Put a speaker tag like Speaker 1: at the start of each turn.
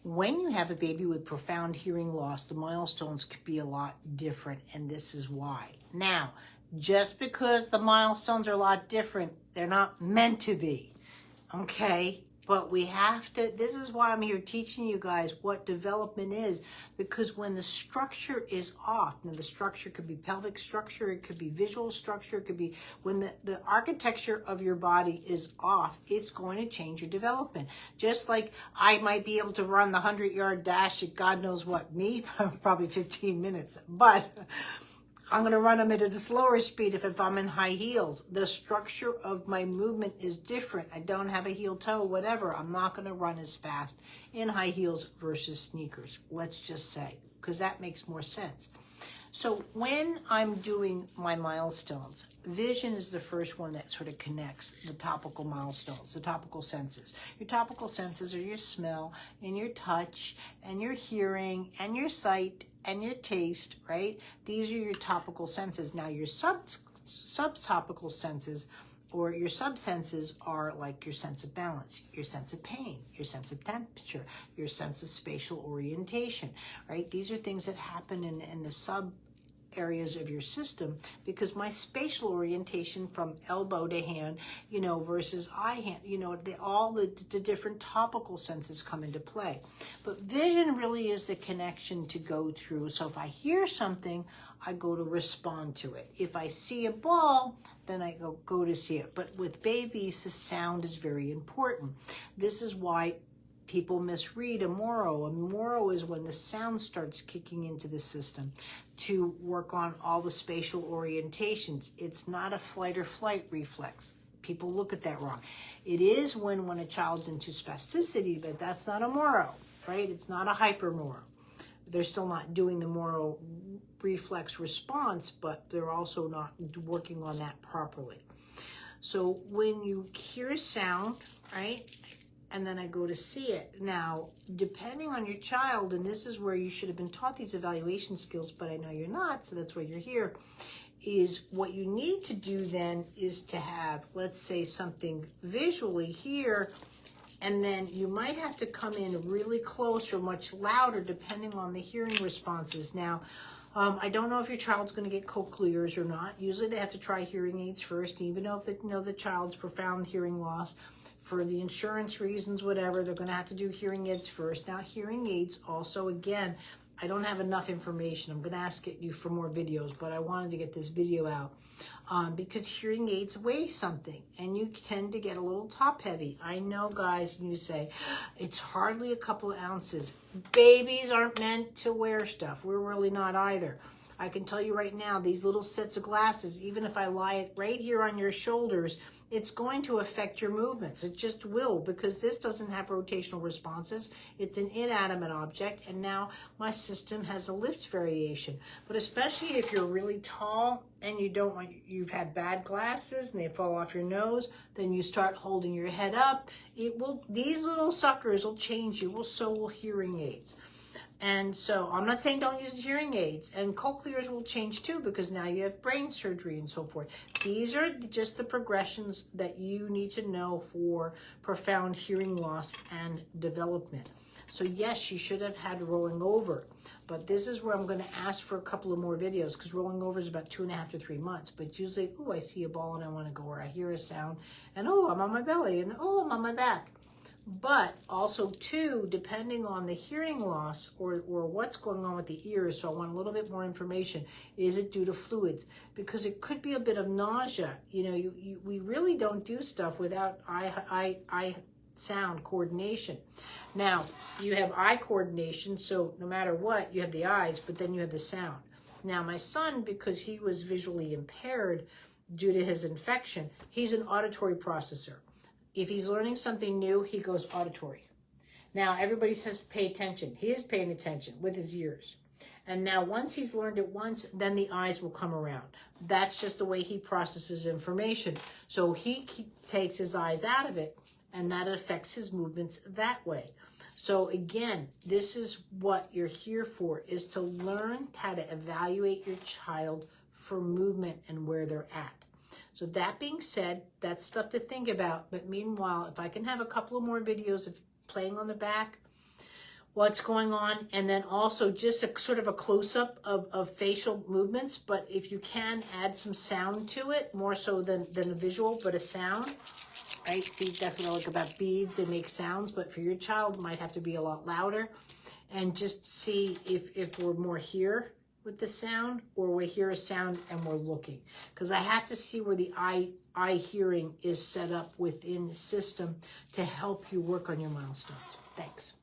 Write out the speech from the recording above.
Speaker 1: When you have a baby with profound hearing loss, the milestones could be a lot different, and this is why. Now, just because the milestones are a lot different, they're not meant to be, okay? But we have to, this is why I'm here teaching you guys what development is, because when the structure is off, now the structure could be pelvic structure, it could be visual structure, it could be, when the architecture of your body is off, it's going to change your development. Just like I might be able to run the 100-yard dash at God knows what, me, probably 15 minutes, but I'm going to run them at a slower speed if I'm in high heels. The structure of my movement is different. I don't have a heel toe, whatever. I'm not going to run as fast in high heels versus sneakers, let's just say, because that makes more sense. So when I'm doing my milestones, vision is the first one that sort of connects the topical milestones, the topical senses. Your topical senses are your smell and your touch and your hearing and your sight and your taste, right? These are your topical senses. Now your subtopical senses or your subsenses are like your sense of balance, your sense of pain, your sense of temperature, your sense of spatial orientation, right? These are things that happen in the sub areas of your system, because my spatial orientation from elbow to hand, versus eye hand, all the different topical senses come into play. But vision really is the connection to go through. So if I hear something, I go to respond to it. If I see a ball, then I go to see it. But with babies, the sound is very important. This is why people misread a moro. A moro is when the sound starts kicking into the system to work on all the spatial orientations. It's not a flight or flight reflex. People look at that wrong. It is when a child's into spasticity, but that's not a moro, right? It's not a hypermoro. They're still not doing the moro reflex response, but they're also not working on that properly. So when you hear a sound, right? And then I go to see it. Now, depending on your child, and this is where you should have been taught these evaluation skills, but I know you're not, so that's why you're here, is what you need to do then is to have, let's say, something visually here, and then you might have to come in really close or much louder depending on the hearing responses. Now, I don't know if your child's going to get cochlears or not. Usually they have to try hearing aids first, even though if the child's profound hearing loss. For the insurance reasons, whatever, they're going to have to do hearing aids first. Now, hearing aids also, again, I don't have enough information. I'm going to ask you for more videos, but I wanted to get this video out because hearing aids weigh something, and you tend to get a little top heavy. I know, guys, and you say, it's hardly a couple of ounces. Babies aren't meant to wear stuff. We're really not either. I can tell you right now, these little sets of glasses, even if I lie it right here on your shoulders, it's going to affect your movements. It just will, because this doesn't have rotational responses. It's an inanimate object, and now my system has a lift variation. But especially if you're really tall and you've had bad glasses and they fall off your nose, then you start holding your head up. These little suckers will change you. So will hearing aids. And so I'm not saying don't use the hearing aids, and cochlears will change too, because now you have brain surgery and so forth. These are just the progressions that you need to know for profound hearing loss and development. So yes, you should have had rolling over, but this is where I'm going to ask for a couple of more videos, because rolling over is about 2.5 to 3 months. But usually, I see a ball and I want to go, or I hear a sound and I'm on my belly, and I'm on my back. But also too, depending on the hearing loss or what's going on with the ears, so I want a little bit more information. Is it due to fluids? Because it could be a bit of nausea. We really don't do stuff without eye sound coordination. Now, you have eye coordination, so no matter what, you have the eyes, but then you have the sound. Now, my son, because he was visually impaired due to his infection, he's an auditory processor. If he's learning something new, he goes auditory. Now, everybody says pay attention. He is paying attention with his ears. And now once he's learned it once, then the eyes will come around. That's just the way he processes information. So he takes his eyes out of it, and that affects his movements that way. So again, this is what you're here for, is to learn how to evaluate your child for movement and where they're at. So that being said, that's stuff to think about. But meanwhile, if I can have a couple of more videos of playing on the back, what's going on, and then also just a sort of a close-up of facial movements. But if you can, add some sound to it, more so than a visual, but a sound, right? See, that's what I like about beads. They make sounds, but for your child, it might have to be a lot louder. And just see if we're more here with the sound, or we hear a sound and we're looking. Because I have to see where the eye hearing is set up within the system to help you work on your milestones. Thanks.